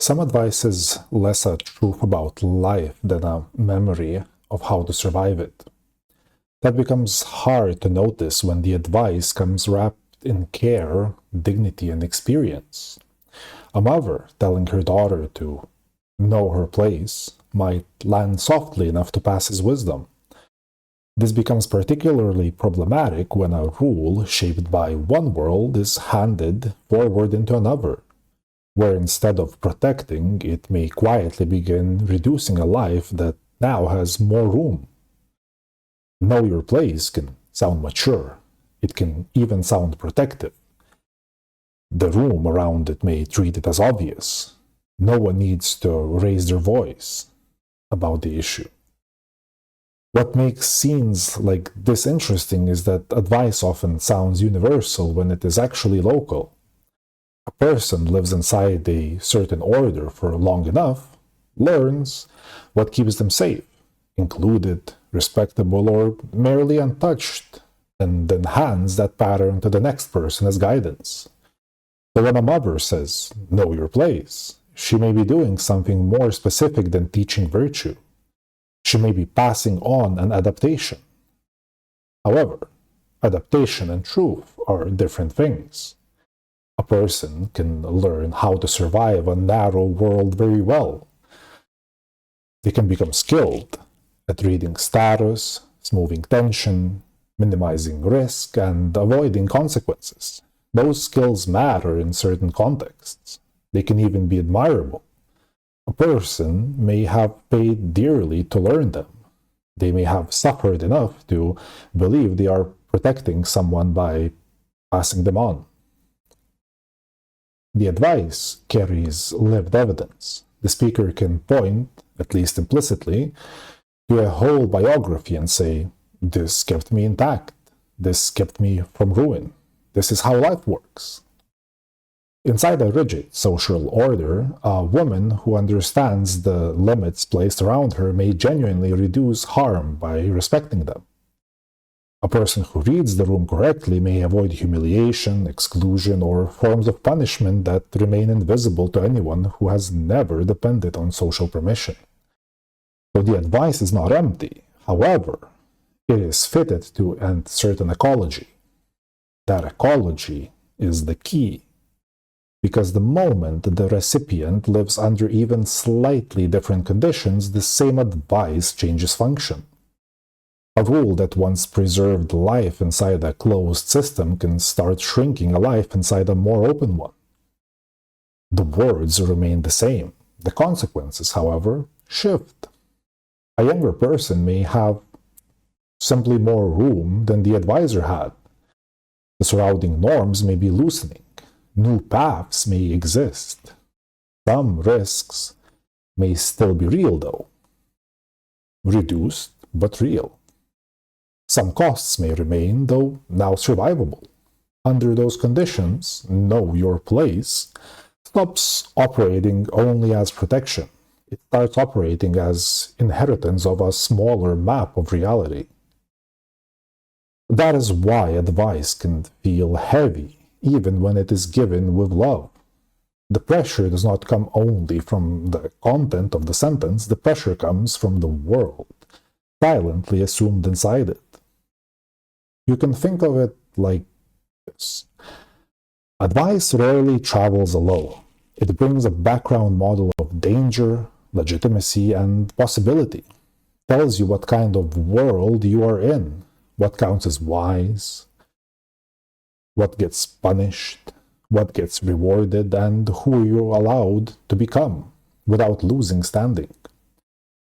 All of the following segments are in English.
Some advice is less a truth about life than a memory of how to survive it. That becomes hard to notice when the advice comes wrapped in care, dignity, and experience. A mother telling her daughter to know her place might land softly enough to pass as wisdom. This becomes particularly problematic when a rule shaped by one world is handed forward into another, where instead of protecting, it may quietly begin reducing a life that now has more room. Know your place can sound mature. It can even sound protective. The room around it may treat it as obvious. No one needs to raise their voice about the issue. What makes scenes like this interesting is that advice often sounds universal when it is actually local. A person lives inside a certain order for long enough, learns what keeps them safe, included, respectable, or merely untouched, and then hands that pattern to the next person as guidance. So when a mother says, know your place, she may be doing something more specific than teaching virtue. She may be passing on an adaptation. However, adaptation and truth are different things. A person can learn how to survive a narrow world very well. They can become skilled at reading status, smoothing tension, minimizing risk, and avoiding consequences. Those skills matter in certain contexts. They can even be admirable. A person may have paid dearly to learn them. They may have suffered enough to believe they are protecting someone by passing them on. The advice carries lived evidence. The speaker can point, at least implicitly, to a whole biography and say, this kept me intact. This kept me from ruin. This is how life works. Inside a rigid social order, a woman who understands the limits placed around her may genuinely reduce harm by respecting them. A person who reads the room correctly may avoid humiliation, exclusion, or forms of punishment that remain invisible to anyone who has never depended on social permission. So the advice is not empty. However, it is fitted to a certain ecology. That ecology is the key, because the moment the recipient lives under even slightly different conditions, the same advice changes function. A rule that once preserved life inside a closed system can start shrinking a life inside a more open one. The words remain the same. The consequences, however, shift. A younger person may have simply more room than the advisor had. The surrounding norms may be loosening. New paths may exist. Some risks may still be real, though. Reduced, but real. Some costs may remain, though now survivable. Under those conditions, know your place stops operating only as protection. It starts operating as inheritance of a smaller map of reality. That is why advice can feel heavy, even when it is given with love. The pressure does not come only from the content of the sentence, the pressure comes from the world, silently assumed inside it. You can think of it like this. Advice rarely travels alone. It brings a background model of danger, legitimacy, and possibility. It tells you what kind of world you are in, what counts as wise, what gets punished, what gets rewarded, and who you're allowed to become without losing standing.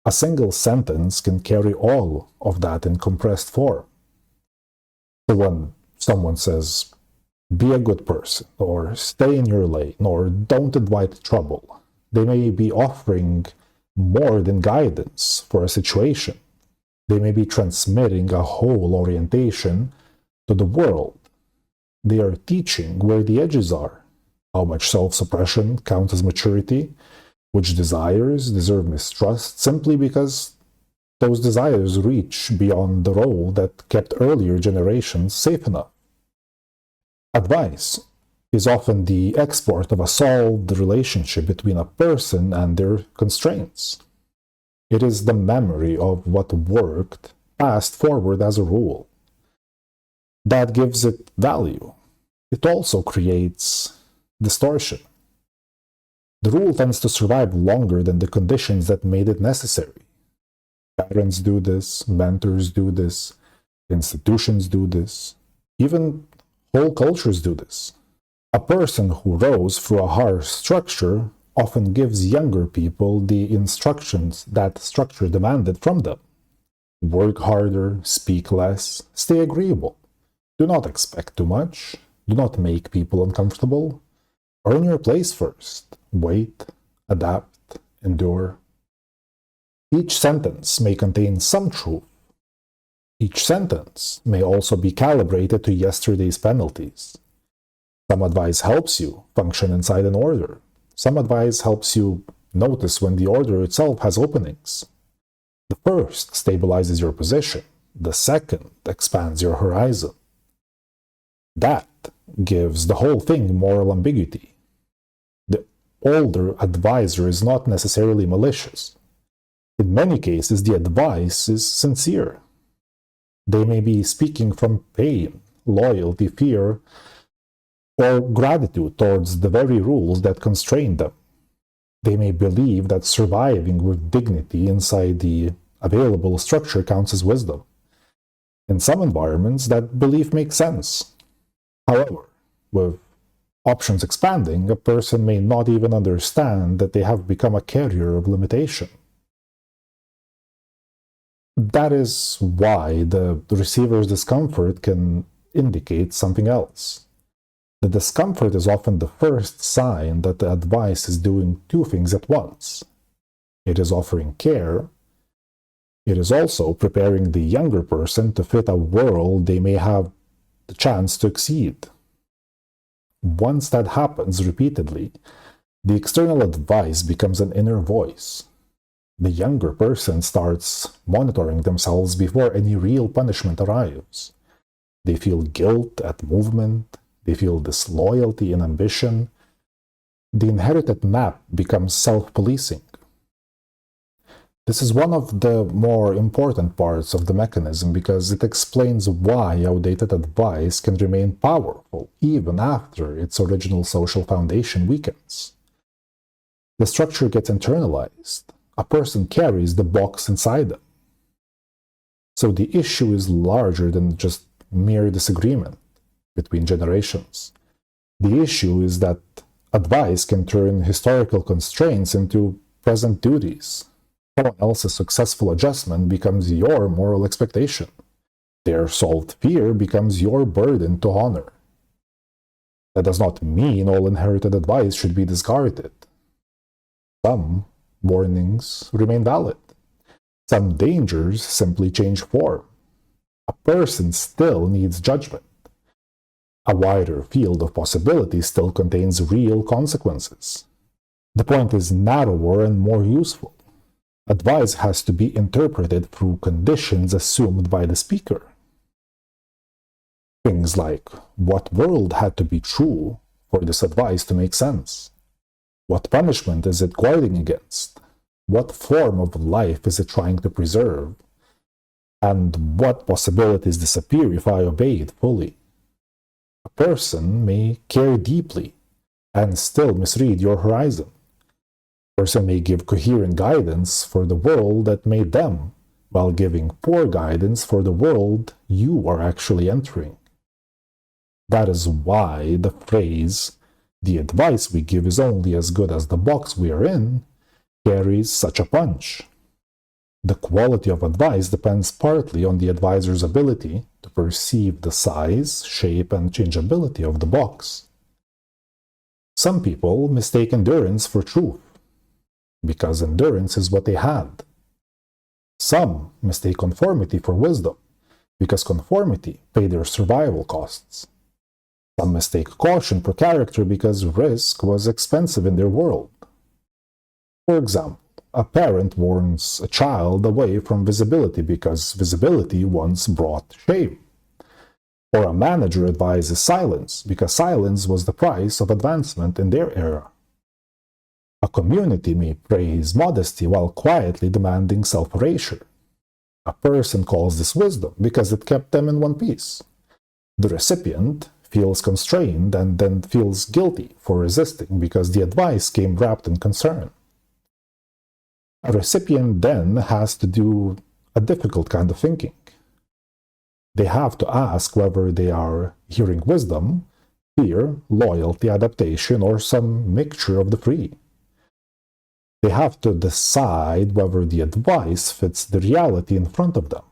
A single sentence can carry all of that in compressed form. So when someone says, be a good person, or stay in your lane, or don't invite trouble, they may be offering more than guidance for a situation. They may be transmitting a whole orientation to the world. They are teaching where the edges are, how much self-suppression counts as maturity, which desires deserve mistrust simply because those desires reach beyond the role that kept earlier generations safe enough. Advice is often the export of a solved relationship between a person and their constraints. It is the memory of what worked passed forward as a rule. That gives it value. It also creates distortion. The rule tends to survive longer than the conditions that made it necessary. Parents do this, mentors do this, institutions do this, even whole cultures do this. A person who rose through a harsh structure often gives younger people the instructions that structure demanded from them. Work harder, speak less, stay agreeable. Do not expect too much. Do not make people uncomfortable. Earn your place first. Wait, adapt, endure. Each sentence may contain some truth. Each sentence may also be calibrated to yesterday's penalties. Some advice helps you function inside an order. Some advice helps you notice when the order itself has openings. The first stabilizes your position. The second expands your horizon. That gives the whole thing moral ambiguity. The older advisor is not necessarily malicious. In many cases, the advice is sincere. They may be speaking from pain, loyalty, fear, or gratitude towards the very rules that constrain them. They may believe that surviving with dignity inside the available structure counts as wisdom. In some environments, that belief makes sense. However, with options expanding, a person may not even understand that they have become a carrier of limitation. That is why the receiver's discomfort can indicate something else. The discomfort is often the first sign that the advice is doing two things at once. It is offering care. It is also preparing the younger person to fit a world they may have the chance to exceed. Once that happens repeatedly, the external advice becomes an inner voice. The younger person starts monitoring themselves before any real punishment arrives. They feel guilt at movement. They feel disloyalty in ambition. The inherited map becomes self-policing. This is one of the more important parts of the mechanism because it explains why outdated advice can remain powerful even after its original social foundation weakens. The structure gets internalized. A person carries the box inside them. So the issue is larger than just mere disagreement between generations. The issue is that advice can turn historical constraints into present duties. Someone else's successful adjustment becomes your moral expectation. Their solved fear becomes your burden to honor. That does not mean all inherited advice should be discarded. Some warnings remain valid. Some dangers simply change form. A person still needs judgment. A wider field of possibilities still contains real consequences. The point is narrower and more useful. Advice has to be interpreted through conditions assumed by the speaker. Things like, what world had to be true for this advice to make sense? What punishment is it guarding against? What form of life is it trying to preserve? And what possibilities disappear if I obey it fully? A person may care deeply and still misread your horizon. A person may give coherent guidance for the world that made them, while giving poor guidance for the world you are actually entering. That is why the phrase, "the advice we give is only as good as the box we are in," carries such a punch. The quality of advice depends partly on the advisor's ability to perceive the size, shape, and changeability of the box. Some people mistake endurance for truth, because endurance is what they had. Some mistake conformity for wisdom, because conformity paid their survival costs. Some mistake caution for character because risk was expensive in their world. For example, a parent warns a child away from visibility because visibility once brought shame. Or a manager advises silence because silence was the price of advancement in their era. A community may praise modesty while quietly demanding self-erasure. A person calls this wisdom because it kept them in one piece. The recipient feels constrained and then feels guilty for resisting because the advice came wrapped in concern. A recipient then has to do a difficult kind of thinking. They have to ask whether they are hearing wisdom, fear, loyalty, adaptation, or some mixture of the three. They have to decide whether the advice fits the reality in front of them,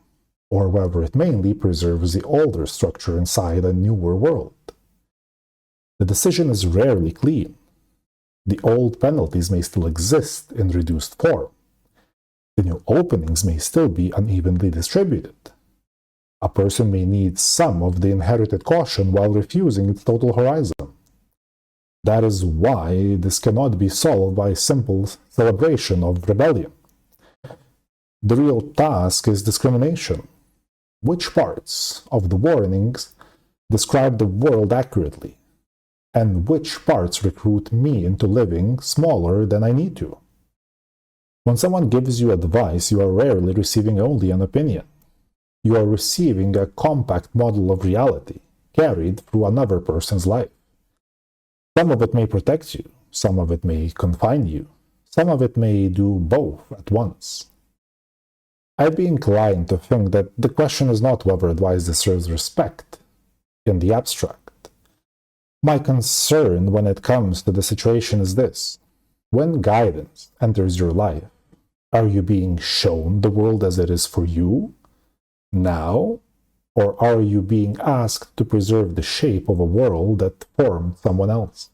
or whether it mainly preserves the older structure inside a newer world. The decision is rarely clean. The old penalties may still exist in reduced form. The new openings may still be unevenly distributed. A person may need some of the inherited caution while refusing its total horizon. That is why this cannot be solved by simple celebration of rebellion. The real task is discrimination. Which parts of the warnings describe the world accurately? And which parts recruit me into living smaller than I need to? When someone gives you advice, you are rarely receiving only an opinion. You are receiving a compact model of reality, carried through another person's life. Some of it may protect you, some of it may confine you, some of it may do both at once. I'd be inclined to think that the question is not whether advice deserves respect in the abstract. My concern when it comes to the situation is this: when guidance enters your life, are you being shown the world as it is for you now, or are you being asked to preserve the shape of a world that formed someone else?